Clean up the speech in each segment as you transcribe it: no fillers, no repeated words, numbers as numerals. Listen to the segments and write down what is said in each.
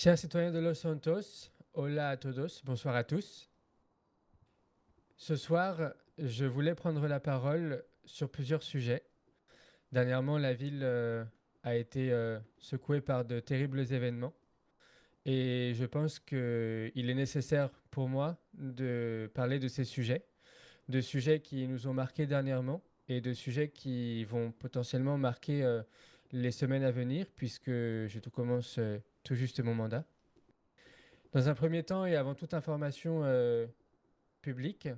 Chers citoyens de Los Santos, hola a todos, bonsoir à tous. Ce soir, je voulais prendre la parole sur plusieurs sujets. Dernièrement, la ville a été secouée par de terribles événements et je pense qu'il est nécessaire pour moi de parler de sujets qui nous ont marqués dernièrement et de sujets qui vont potentiellement marquer les semaines à venir puisque je tout commence tout juste mon mandat. Dans un premier temps et avant toute information publique,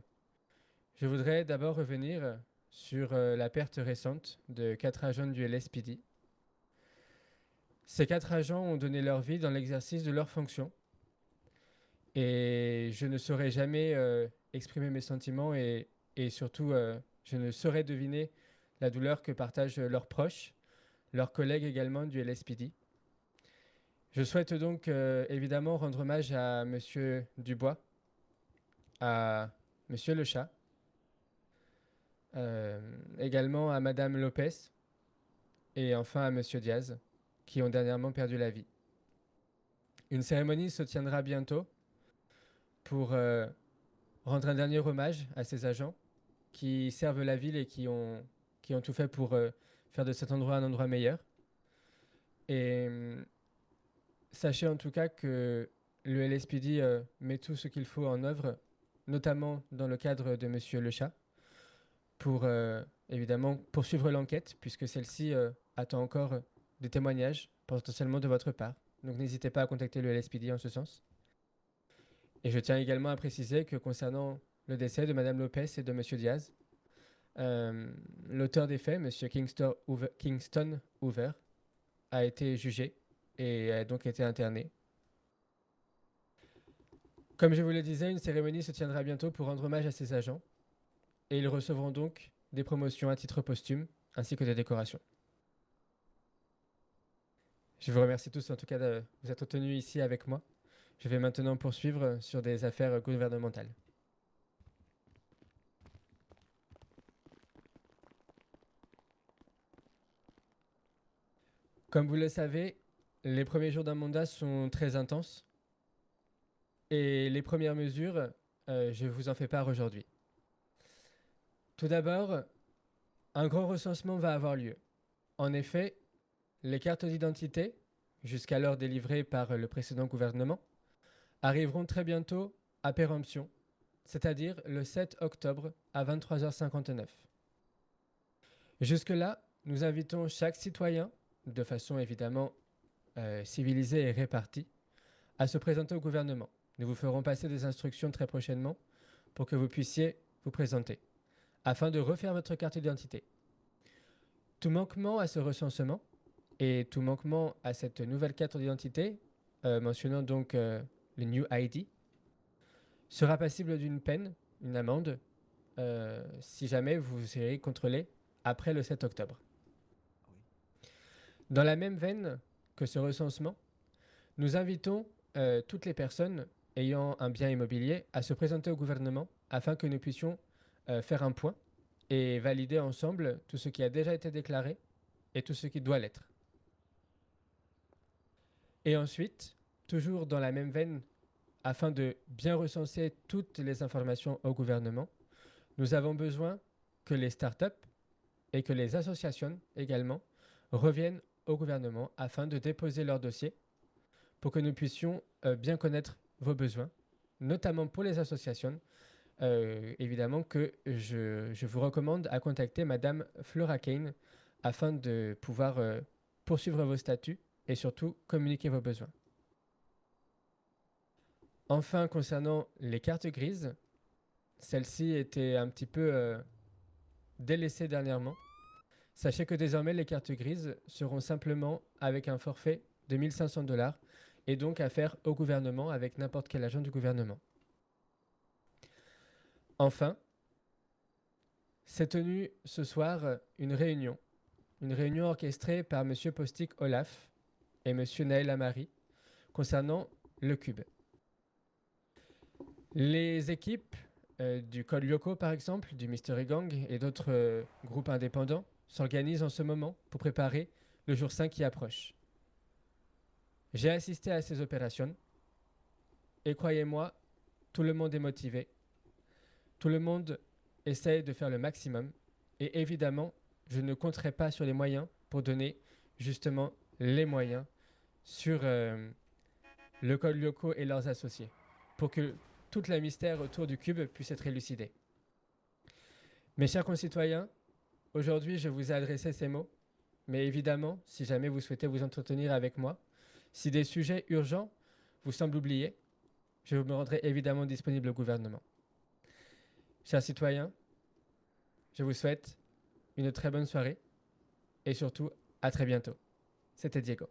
je voudrais d'abord revenir sur la perte récente de 4 agents du LSPD. Ces 4 agents ont donné leur vie dans l'exercice de leurs fonctions et je ne saurais jamais exprimer mes sentiments et surtout je ne saurais deviner la douleur que partagent leurs proches, leurs collègues également du LSPD. Je souhaite donc évidemment rendre hommage à Monsieur Dubois, à Monsieur Le Chat, également à Madame Lopez et enfin à Monsieur Diaz, qui ont dernièrement perdu la vie. Une cérémonie se tiendra bientôt pour rendre un dernier hommage à ces agents qui servent la ville et qui ont tout fait pour faire de cet endroit un endroit meilleur. Et sachez en tout cas que le LSPD met tout ce qu'il faut en œuvre, notamment dans le cadre de Monsieur Le Chat, pour évidemment poursuivre l'enquête, puisque celle-ci attend encore des témoignages, potentiellement de votre part. Donc n'hésitez pas à contacter le LSPD en ce sens. Et je tiens également à préciser que concernant le décès de Madame Lopez et de Monsieur Diaz, l'auteur des faits, Monsieur Kingston Hoover, a été jugé et a donc été interné. Comme je vous le disais, une cérémonie se tiendra bientôt pour rendre hommage à ces agents et ils recevront donc des promotions à titre posthume ainsi que des décorations. Je vous remercie tous en tout cas de vous être tenus ici avec moi. Je vais maintenant poursuivre sur des affaires gouvernementales. Comme vous le savez, les premiers jours d'un mandat sont très intenses et les premières mesures, je vous en fais part aujourd'hui. Tout d'abord, un grand recensement va avoir lieu. En effet, les cartes d'identité, jusqu'alors délivrées par le précédent gouvernement, arriveront très bientôt à péremption, c'est-à-dire le 7 octobre à 23h59. Jusque-là, nous invitons chaque citoyen, de façon évidemment civilisée et répartie, à se présenter au gouvernement. Nous vous ferons passer des instructions très prochainement pour que vous puissiez vous présenter, afin de refaire votre carte d'identité. Tout manquement à ce recensement et tout manquement à cette nouvelle carte d'identité, mentionnant donc le New ID, sera passible d'une peine, une amende, si jamais vous serez contrôlé après le 7 octobre. Dans la même veine que ce recensement, nous invitons toutes les personnes ayant un bien immobilier à se présenter au gouvernement afin que nous puissions faire un point et valider ensemble tout ce qui a déjà été déclaré et tout ce qui doit l'être. Et ensuite, toujours dans la même veine, afin de bien recenser toutes les informations au gouvernement, nous avons besoin que les startups et que les associations également reviennent au gouvernement afin de déposer leur dossier pour que nous puissions bien connaître vos besoins, notamment pour les associations. Évidemment que je vous recommande à contacter Madame Flora Kane afin de pouvoir poursuivre vos statuts et surtout communiquer vos besoins. Enfin, concernant les cartes grises, celles-ci étaient un petit peu délaissées dernièrement. Sachez que désormais, les cartes grises seront simplement avec un forfait de 1 500 $ et donc à faire au gouvernement avec n'importe quel agent du gouvernement. Enfin, s'est tenue ce soir une réunion orchestrée par M. Postic Olaf et M. Naël Amari concernant le Cube. Les équipes du Code Lyoko, par exemple, du Mystery Gang et d'autres groupes indépendants s'organisent en ce moment pour préparer le jour 5 qui approche. J'ai assisté à ces opérations et croyez-moi, tout le monde est motivé. Tout le monde essaye de faire le maximum. Et évidemment, je ne compterai pas sur les moyens pour donner justement les moyens sur le code locaux et leurs associés pour que tout le mystère autour du cube puisse être élucidé. Mes chers concitoyens, aujourd'hui je vous ai adressé ces mots, mais évidemment, si jamais vous souhaitez vous entretenir avec moi, si des sujets urgents vous semblent oubliés, je me rendrai évidemment disponible au gouvernement. Chers citoyens, je vous souhaite une très bonne soirée et surtout à très bientôt. C'était Diego.